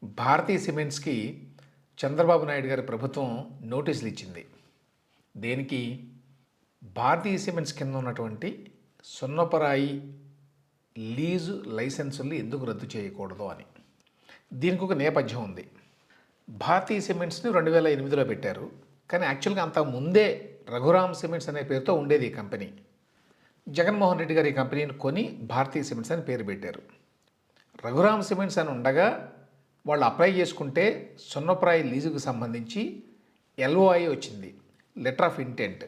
భారతీయ సిమెంట్స్‌కి చంద్రబాబు నాయుడు గారి ప్రభుత్వం నోటీసులు ఇచ్చింది. దేనికి? భారతీయ సిమెంట్స్ కింద ఉన్నటువంటి సున్నపరాయి లీజు లైసెన్సుల్ని ఎందుకు రద్దు చేయకూడదు అని. దీనికి ఒక నేపథ్యం ఉంది. భారతీయ సిమెంట్స్‌ని 2008లో పెట్టారు. కానీ యాక్చువల్‌గా అంతకు ముందే రఘురామ్ సిమెంట్స్ అనే పేరుతో ఉండేది ఈ కంపెనీ. జగన్మోహన్ రెడ్డి గారు ఈ కంపెనీని కొని భారతీయ సిమెంట్స్ అని పేరు పెట్టారు. రఘురామ్ సిమెంట్స్ అని ఉండగా వాళ్ళు అప్లై చేసుకుంటే సున్నప్రాయి లీజుకు సంబంధించి ఎల్ఓఐ వచ్చింది, letter of intent.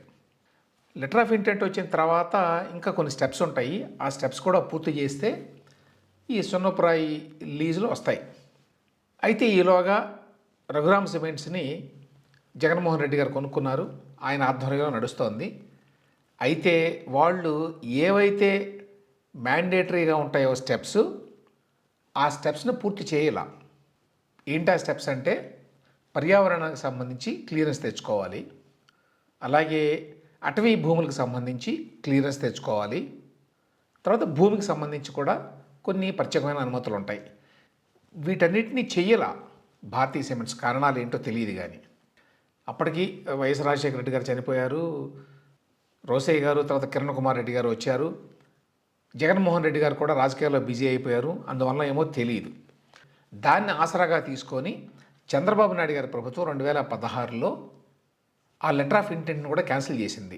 Letter of intent వచ్చిన తర్వాత ఇంకా కొన్ని స్టెప్స్ ఉంటాయి. ఆ స్టెప్స్ కూడా పూర్తి చేస్తే ఈ సున్నప్రాయి లీజులు వస్తాయి. అయితే ఈలోగా రఘురామ్ సిమెంట్స్ని జగన్మోహన్ రెడ్డి గారు కొనుక్కున్నారు. ఆయన ఆధ్వర్యంలో నడుస్తోంది. అయితే వాళ్ళు ఏవైతే మ్యాండేటరీగా ఉంటాయో స్టెప్స్, ఆ స్టెప్స్ని పూర్తి చేయాల. ఏంటి ఆ స్టెప్స్ అంటే, పర్యావరణానికి సంబంధించి క్లియరెన్స్ తెచ్చుకోవాలి, అలాగే అటవీ భూములకు సంబంధించి క్లియరెన్స్ తెచ్చుకోవాలి, తర్వాత భూమికి సంబంధించి కూడా కొన్ని ప్రత్యేకమైన అనుమతులు ఉంటాయి. వీటన్నిటిని చెయ్యాల భారతీయ సిమెంట్స్. కారణాలు ఏంటో తెలియదు. కానీ అప్పటికి వైఎస్ రాజశేఖర రెడ్డి గారు చనిపోయారు, రోసయ్య గారు, తర్వాత కిరణ్ కుమార్ రెడ్డి గారు వచ్చారు, జగన్మోహన్ రెడ్డి గారు కూడా రాజకీయాల్లో బిజీ అయిపోయారు. అందువల్ల ఏమో తెలియదు. దాన్ని ఆసరాగా తీసుకొని చంద్రబాబు నాయుడు గారి ప్రభుత్వం 2016లో ఆ లెటర్ ఆఫ్ ఇంటెంట్ని కూడా క్యాన్సిల్ చేసింది.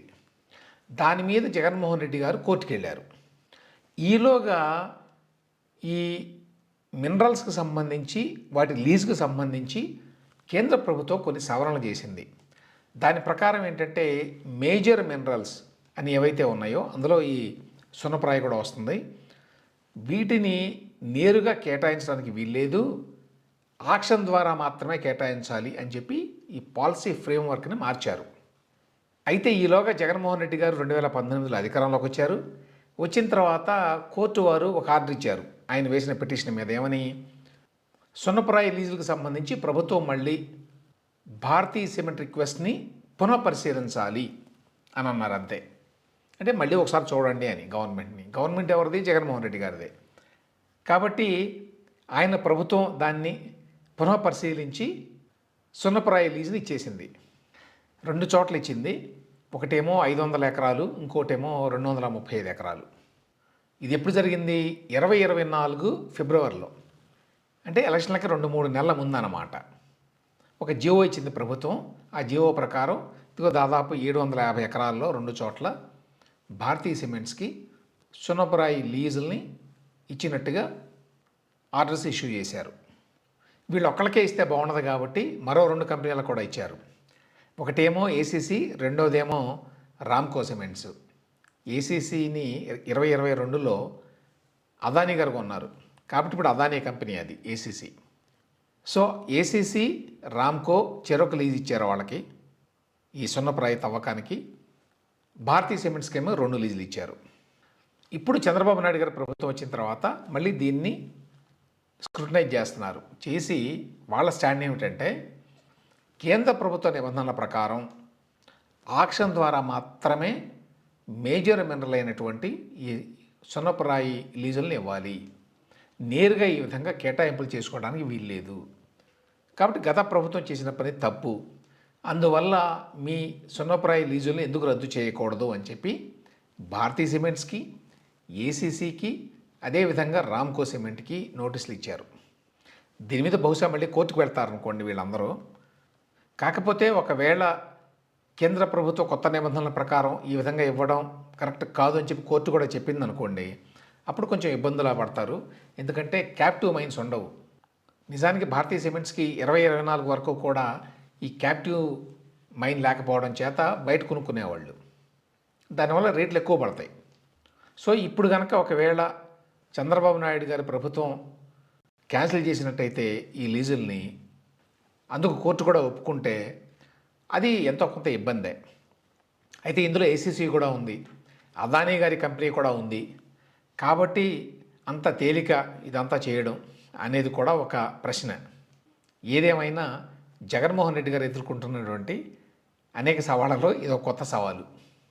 దాని మీద జగన్మోహన్ రెడ్డి గారు కోర్టుకు వెళ్ళారు. ఈలోగా ఈ మినరల్స్కి సంబంధించి, వాటి లీజుకు సంబంధించి కేంద్ర ప్రభుత్వం కొన్ని సవరణలు చేసింది. దాని ప్రకారం ఏంటంటే, మేజర్ మినరల్స్ అని ఏవైతే ఉన్నాయో అందులో ఈ సున్నప్రాయి కూడా వస్తుంది. వీటిని నేరుగా కేటాయించడానికి వీల్లేదు, ఆక్షన్ ద్వారా మాత్రమే కేటాయించాలి అని చెప్పి ఈ పాలసీ ఫ్రేమ్వర్క్ని మార్చారు. అయితే ఈలోగా జగన్మోహన్ రెడ్డి గారు 2018లో అధికారంలోకి వచ్చారు. వచ్చిన తర్వాత కోర్టు వారు ఒక ఆర్డర్ ఇచ్చారు ఆయన వేసిన పిటిషన్ మీద. ఏమని? సున్నప్రాయి లీజులకు సంబంధించి ప్రభుత్వం మళ్ళీ భారతీయ సిమెంట్ రిక్వెస్ట్ని పునఃపరిశీలించాలి అని అన్నారు. అంతే. అంటే మళ్ళీ ఒకసారి చూడండి అని గవర్నమెంట్ని. గవర్నమెంట్ ఎవరిది? జగన్మోహన్ రెడ్డి గారిదే. కాబట్టి ఆయన ప్రభుత్వం దాన్ని పునఃపరిశీలించి సున్నప్రాయి లీజుని ఇచ్చేసింది. 2 చోట్ల ఇచ్చింది. ఒకటేమో 500 ఎకరాలు, ఇంకోటేమో 235 ఎకరాలు. ఇది ఎప్పుడు జరిగింది? 2024 ఫిబ్రవరిలో. అంటే ఎలక్షన్లకి 2-3 నెలల ముందన్నమాట. ఒక జియో ఇచ్చింది ప్రభుత్వం. ఆ జియో ప్రకారం ఇదిగో దాదాపు 750 ఎకరాల్లో 2 చోట్ల భారతీయ సిమెంట్స్కి సున్నప్రాయి లీజుల్ని ఇచ్చినట్టుగా ఆర్డర్స్ ఇష్యూ చేశారు. వీళ్ళు ఒక్కళ్ళకే ఇస్తే బాగుండదు కాబట్టి మరో 2 కంపెనీలకు కూడా ఇచ్చారు. ఒకటేమో ఏసీసీ, రెండోదేమో రామ్కో సిమెంట్స్. ఏసీసీని 2022లో అదానీ గారు కొన్నారు కాబట్టి ఇప్పుడు అదానీ కంపెనీ అది ఏసీసీ. సో ఏసీసీ, రామ్కో చెరొక లీజ్ ఇచ్చారు వాళ్ళకి ఈ సున్నప్రాయి తవ్వకానికి. భారతీయ సిమెంట్స్కి ఏమో 2 లీజులు ఇచ్చారు. ఇప్పుడు చంద్రబాబు నాయుడు గారి ప్రభుత్వం వచ్చిన తర్వాత మళ్ళీ దీన్ని స్క్రూటనైజ్ చేస్తున్నారు. చేసి వాళ్ళ స్టాండ్ ఏమిటంటే, కేంద్ర ప్రభుత్వ నిబంధనల ప్రకారం ఆక్షన్ ద్వారా మాత్రమే మేజర్ మినరల్ అయినటువంటి ఈ సున్నప్రాయి లీజులను ఇవ్వాలి, నేరుగా ఈ విధంగా కేటాయింపులు చేసుకోవడానికి వీల్లేదు. కాబట్టి గత ప్రభుత్వం చేసిన పని తప్పు, అందువల్ల మీ సున్నప్రాయి లీజులను ఎందుకు రద్దు చేయకూడదు అని చెప్పి భారతీయ సిమెంట్స్కి, ఏసీసీకి, అదేవిధంగా రామ్కో సిమెంట్కి నోటీసులు ఇచ్చారు. దీని మీద బహుశా మళ్ళీ కోర్టుకు వెళ్తారనుకోండి వీళ్ళందరూ. కాకపోతే ఒకవేళ కేంద్ర ప్రభుత్వ కొత్త నిబంధనల ప్రకారం ఈ విధంగా ఇవ్వడం కరెక్ట్ కాదు అని చెప్పి కోర్టు కూడా చెప్పింది అనుకోండి, అప్పుడు కొంచెం ఇబ్బందులు పడతారు. ఎందుకంటే క్యాప్టివ్ మైన్స్ ఉండవు. నిజానికి భారతీయ సిమెంట్స్కి 2024 వరకు కూడా ఈ క్యాప్టివ్ మైన్ లేకపోవడం చేత బయట కొనుక్కునేవాళ్ళు. దానివల్ల రేట్లు ఎక్కువ పడతాయి. సో ఇప్పుడు కనుక ఒకవేళ చంద్రబాబు నాయుడు గారి ప్రభుత్వం క్యాన్సిల్ చేసినట్టయితే ఈ లీజుల్ని, అందుకు కోర్టు కూడా ఒప్పుకుంటే అది ఎంతో కొంత ఇబ్బందే. అయితే ఇందులో ఏసీసీ కూడా ఉంది, అదానీ గారి కంపెనీ కూడా ఉంది. కాబట్టి అంత తేలిక ఇదంతా చేయడం అనేది కూడా ఒక ప్రశ్న. ఏదేమైనా జగన్మోహన్ రెడ్డి గారు ఎదుర్కొంటున్నటువంటి అనేక సవాళ్ళలో ఇది ఒక కొత్త సవాలు.